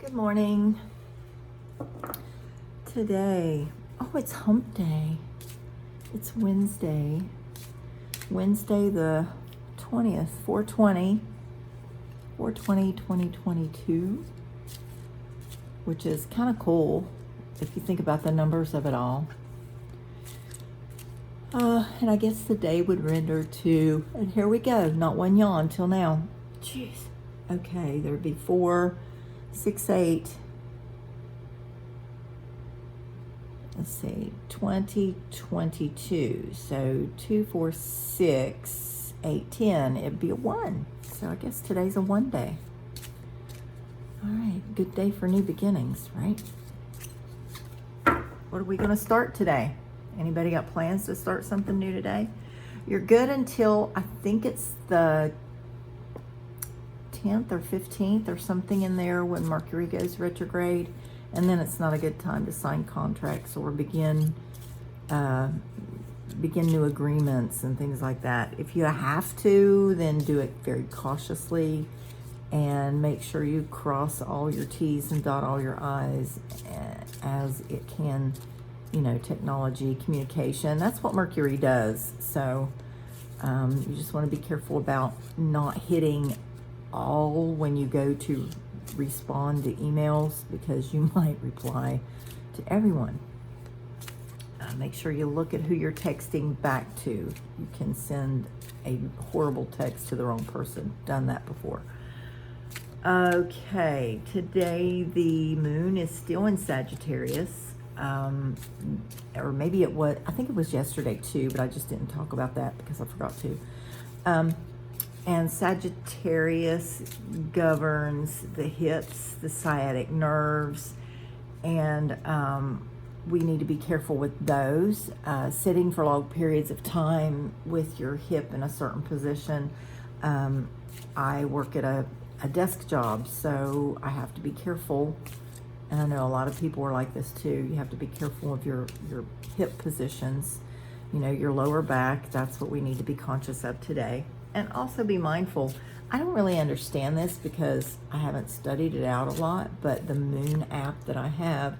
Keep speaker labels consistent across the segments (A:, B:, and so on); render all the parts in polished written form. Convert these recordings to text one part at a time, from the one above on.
A: Good morning. Today, it's hump day. It's Wednesday the 20th, 2022, which is kind of cool if you think about the numbers of it all. And I guess the day would render to, and here we go, not one yawn till now. Jeez. Okay, there would be 4, 6, 8. Let's see, 2022. So 2, 4, 6, 8, 10. It'd be a 1. So I guess today's a 1 day. All right, good day for new beginnings, right? What are we going to start today? Anybody got plans to start something new today? You're good until I think it's the 10th or 15th or something in there when Mercury goes retrograde, and then it's not a good time to sign contracts or begin new agreements and things like that. If you have to, then do it very cautiously and make sure you cross all your T's and dot all your I's as it can, technology, communication. That's what Mercury does. So you just want to be careful about not hitting all when you go to respond to emails, because you might reply to everyone. Make sure you look at who you're texting back to. You can send a horrible text to the wrong person. Done that before. Okay, today the moon is still in Sagittarius. Or maybe it was, I think it was yesterday too, but I just didn't talk about that because I forgot to. And Sagittarius governs the hips, the sciatic nerves, and we need to be careful with those. Sitting for long periods of time with your hip in a certain position. I work at a desk job, so I have to be careful. And I know a lot of people are like this too. You have to be careful of your hip positions. Your lower back, that's what we need to be conscious of today. And also be mindful. I don't really understand this because I haven't studied it out a lot, but the moon app that I have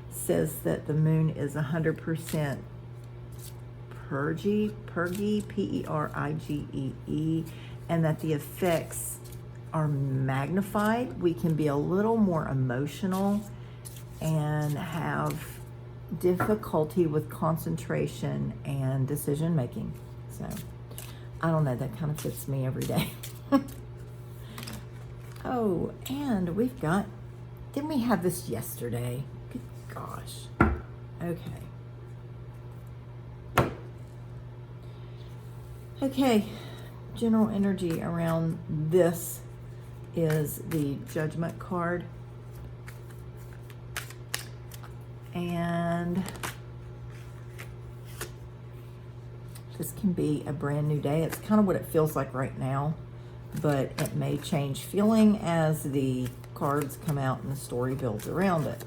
A: says that the moon is 100% pergy, P-E-R-I-G-E-E, and that the effects are magnified. We can be a little more emotional and have difficulty with concentration and decision making. So I don't know, that kind of fits me every day. Oh, and didn't we have this yesterday? Good gosh. Okay, general energy around this is the Judgment card. And this can be a brand new day. It's kind of what it feels like right now, but it may change feeling as the cards come out and the story builds around it.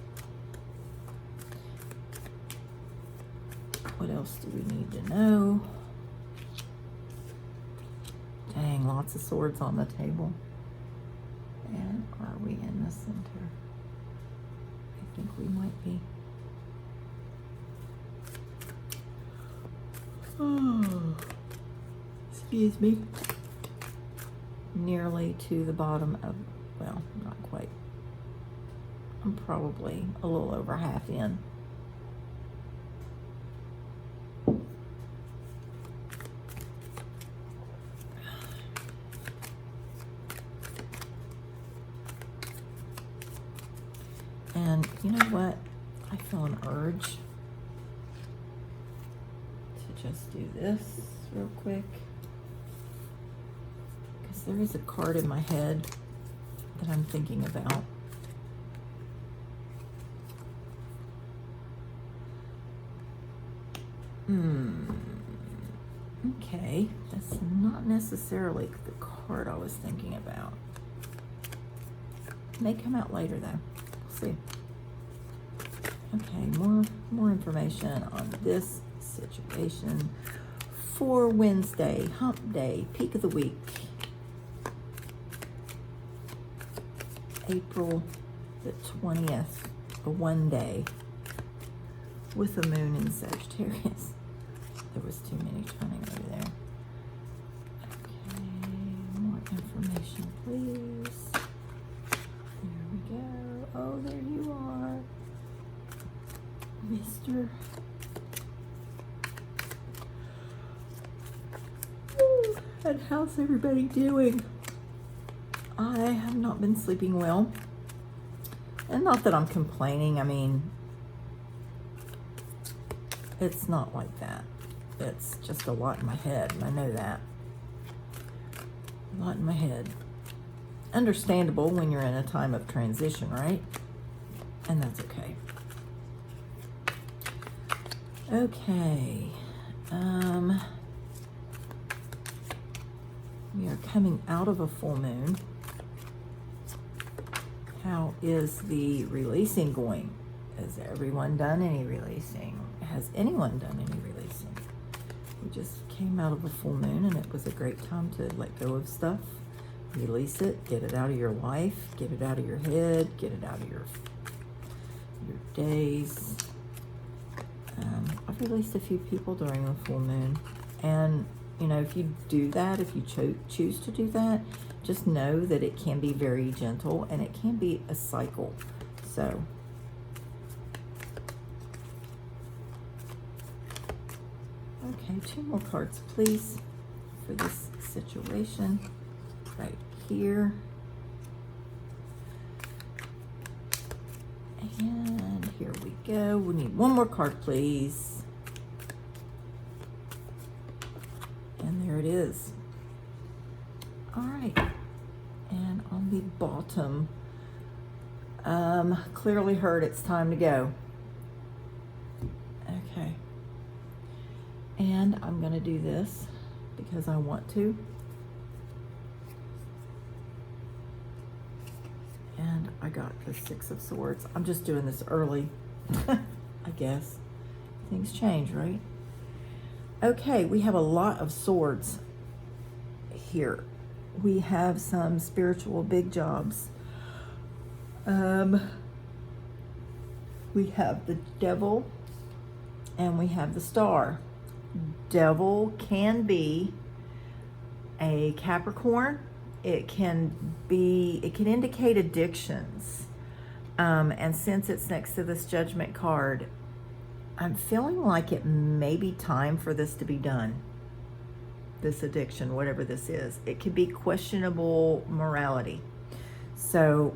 A: What else do we need to know? Dang, lots of swords on the table. And are we in the center? I think we might be. Oh, excuse me. Nearly to the bottom of, well, not quite. I'm probably a little over half in. And you know what? I feel an urge just do this real quick, because there is a card in my head that I'm thinking about. Okay, that's not necessarily the card I was thinking about. It may come out later though. We'll see. Okay, more information on this situation for Wednesday, hump day, peak of the week, April the 20th, a one day with a moon in Sagittarius. There was too many turning over there. Okay, more information, please. There we go. Oh, there you are, Mr. And how's everybody doing? I have not been sleeping well. And not that I'm complaining. I mean, it's not like that. It's just a lot in my head, and I know that. A lot in my head. Understandable when you're in a time of transition, right? And that's okay. Okay. We are coming out of a full moon. How is the releasing going? Has everyone done any releasing? Has anyone done any releasing? We just came out of a full moon, and it was a great time to let go of stuff, release it, get it out of your life, get it out of your head, get it out of your days. I've released a few people during the full moon, and you know, if you do that, if you choose to do that, just know that it can be very gentle, and it can be a cycle. So okay, 2 more cards, please, for this situation right here. And here we go. We need 1 more card, please. And there it is. All right. And on the bottom, clearly heard it's time to go. Okay. And I'm going to do this because I want to. And I got the 6 of Swords. I'm just doing this early, I guess. Things change, right? Okay, we have a lot of swords here. We have some spiritual big jobs. We have the Devil, and we have the Star. Devil can be a Capricorn. It can indicate addictions. And since it's next to this Judgment card, I'm feeling like it may be time for this to be done. This addiction, whatever this is. It could be questionable morality. So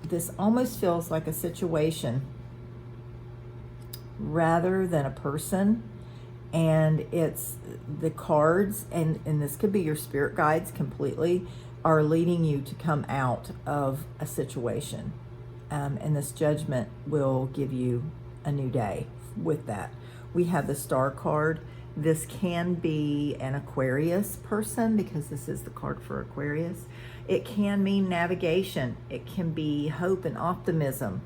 A: this almost feels like a situation rather than a person. And it's the cards, and this could be your spirit guides completely, are leading you to come out of a situation. And this Judgment will give you a new day with that. We have the Star card. This can be an Aquarius person because this is the card for Aquarius. It can mean navigation. It can be hope and optimism.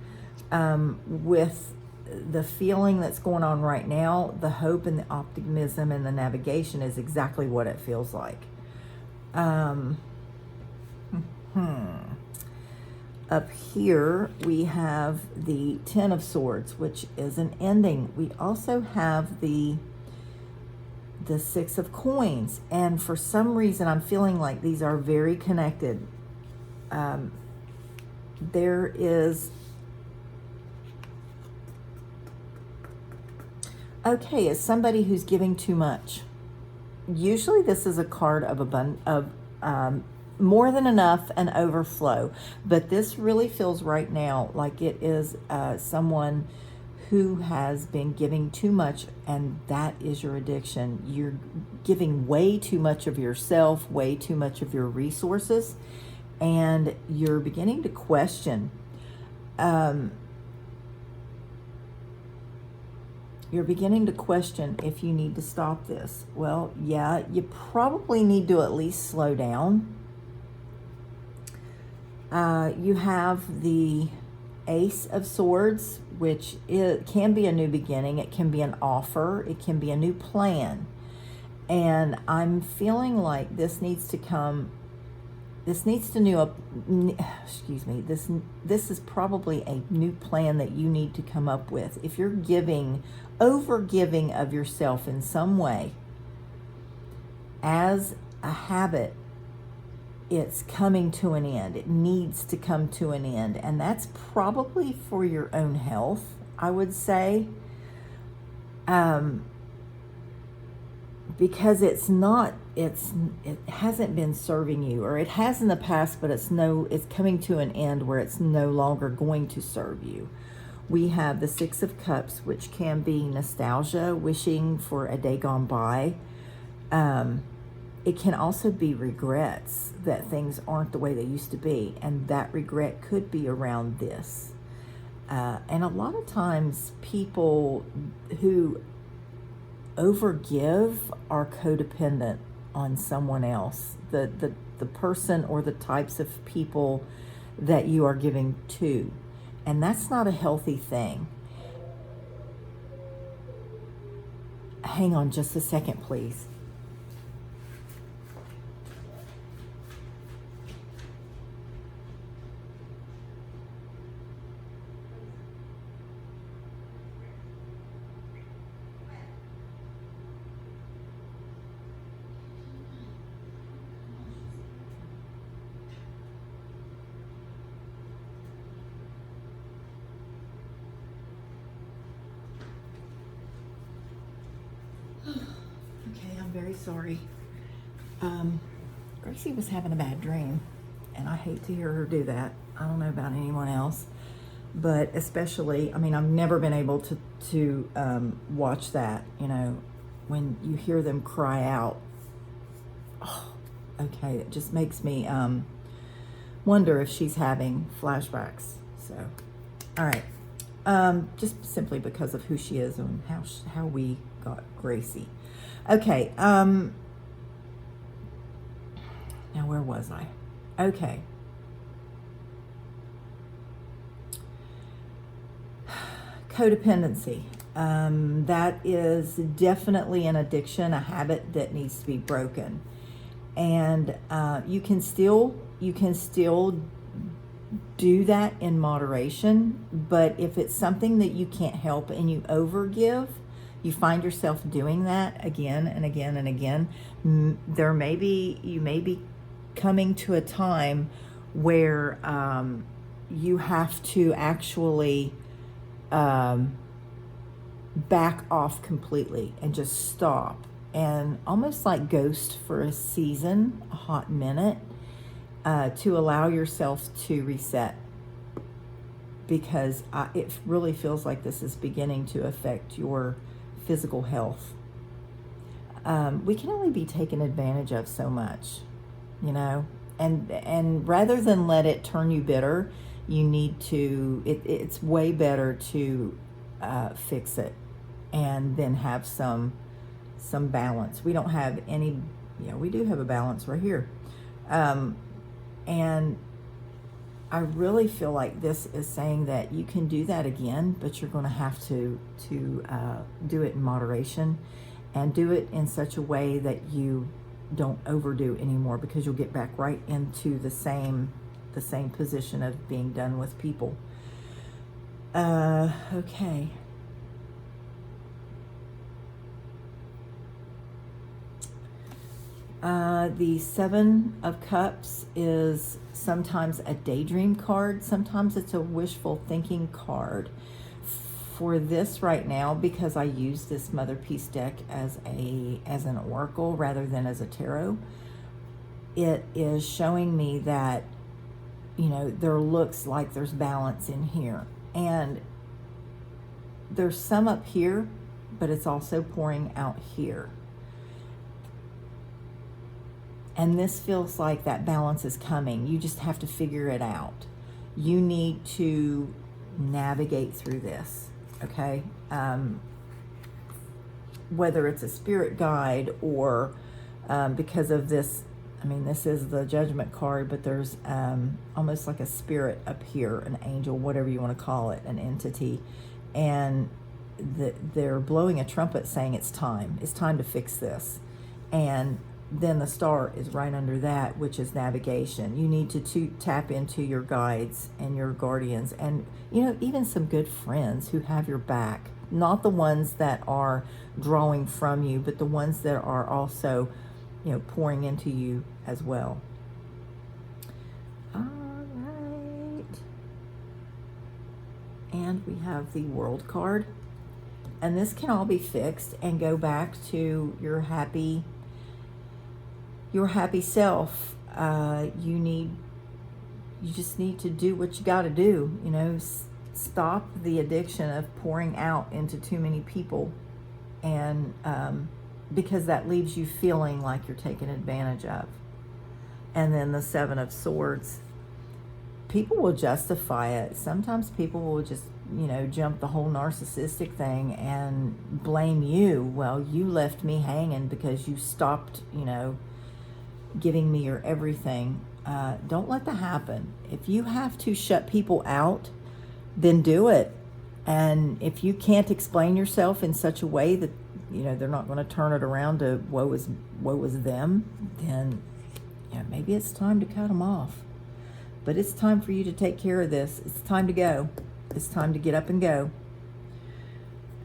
A: With the feeling that's going on right now, the hope and the optimism and the navigation is exactly what it feels like. Up here, we have the 10 of Swords, which is an ending. We also have the 6 of Coins. And for some reason, I'm feeling like these are very connected. There is... Okay, as somebody who's giving too much. Usually this is a card of more than enough and overflow, but this really feels right now like it is someone who has been giving too much, and that is your addiction. You're giving way too much of yourself, way too much of your resources, and you're beginning to question. You're beginning to question if you need to stop this. Well, yeah, you probably need to at least slow down. You have the Ace of Swords, which can be a new beginning. It can be an offer. It can be a new plan. And I'm feeling like this needs to come this needs to new up. Excuse me. This is probably a new plan that you need to come up with. If you're over giving of yourself in some way as a habit, it's coming to an end. It needs to come to an end, and that's probably for your own health, I would say. Because it hasn't been serving you, or it has in the past, but it's coming to an end where it's no longer going to serve you. We have the Six of Cups, which can be nostalgia, wishing for a day gone by. It can also be regrets that things aren't the way they used to be, and that regret could be around this. And a lot of times people who overgive are codependent on someone else, the person or the types of people that you are giving to. And that's not a healthy thing. Hang on just a second, please. Okay, I'm very sorry. Gracie was having a bad dream, and I hate to hear her do that. I don't know about anyone else, but especially, I've never been able to watch that, when you hear them cry out. Oh, okay, it just makes me wonder if she's having flashbacks. So, all right. Just simply because of who she is and how we got Gracie. Okay, now where was I? Okay. Codependency. That is definitely an addiction, a habit that needs to be broken. And you can still do that in moderation, but if it's something that you can't help and you overgive, you find yourself doing that again and again and again, you may be coming to a time where you have to actually back off completely and just stop and almost like ghost for a season, a hot minute, to allow yourself to reset, because it really feels like this is beginning to affect your physical health. We can only be taken advantage of so much, and rather than let it turn you bitter, you need to, it's way better to fix it and then have some balance. We don't have any, we do have a balance right here. And I really feel like this is saying that you can do that again, but you're going to have to do it in moderation and do it in such a way that you don't overdo anymore, because you'll get back right into the same position of being done with people. Okay. The Seven of Cups is sometimes a daydream card. Sometimes it's a wishful thinking card. For this right now, because I use this Mother Peace deck as an oracle rather than as a tarot, it is showing me that, there looks like there's balance in here. And there's some up here, but it's also pouring out here. And this feels like that balance is coming. You just have to figure it out. You need to navigate through this, okay? Whether it's a spirit guide or because of this, this is the Judgment card, but there's almost like a spirit up here, an angel, whatever you want to call it, an entity. And they're blowing a trumpet saying it's time to fix this. And then the star is right under that, which is navigation. You need to tap into your guides and your guardians, and even some good friends who have your back. Not the ones that are drawing from you, but the ones that are also, pouring into you as well. All right. And we have the World card. And this can all be fixed and go back to your happy self. You just need to do what you got to do. Stop the addiction of pouring out into too many people, and because that leaves you feeling like you're taken advantage of. And then the Seven of Swords, people will justify it. Sometimes people will just jump the whole narcissistic thing and blame you. Well, you left me hanging because you stopped giving me your everything. Don't let that happen. If you have to shut people out, then do it. And if you can't explain yourself in such a way that they're not going to turn it around to woe is them, then maybe it's time to cut them off. But it's time for you to take care of this. It's time to go. It's time to get up and go.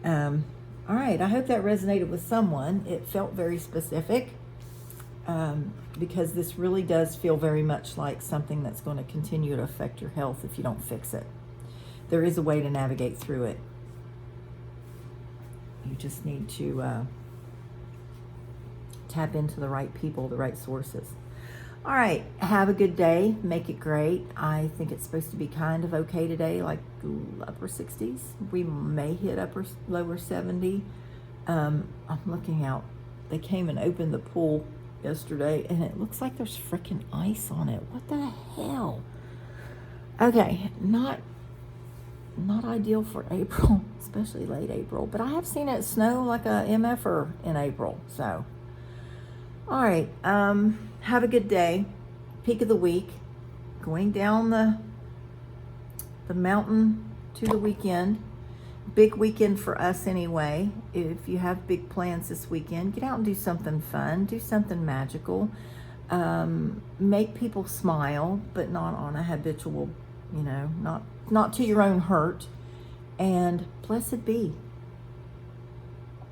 A: All right, I hope that resonated with someone. It felt very specific, because this really does feel very much like something that's going to continue to affect your health if you don't fix it. There is a way to navigate through it. You just need to tap into the right people, the right sources. All right, have a good day. Make it great. I think it's supposed to be kind of okay today, like upper 60s. We may hit lower 70. I'm looking out. They came and opened the pool yesterday, and it looks like there's freaking ice on it. What the hell? Okay, not ideal for April, especially late April. But I have seen it snow like a MFer in April. So, all right. Have a good day. Peak of the week. Going down the mountain to the weekend. Big weekend for us anyway. If you have big plans this weekend, get out and do something fun. Do something magical. Make people smile, but not on a habitual, not to your own hurt. And blessed be.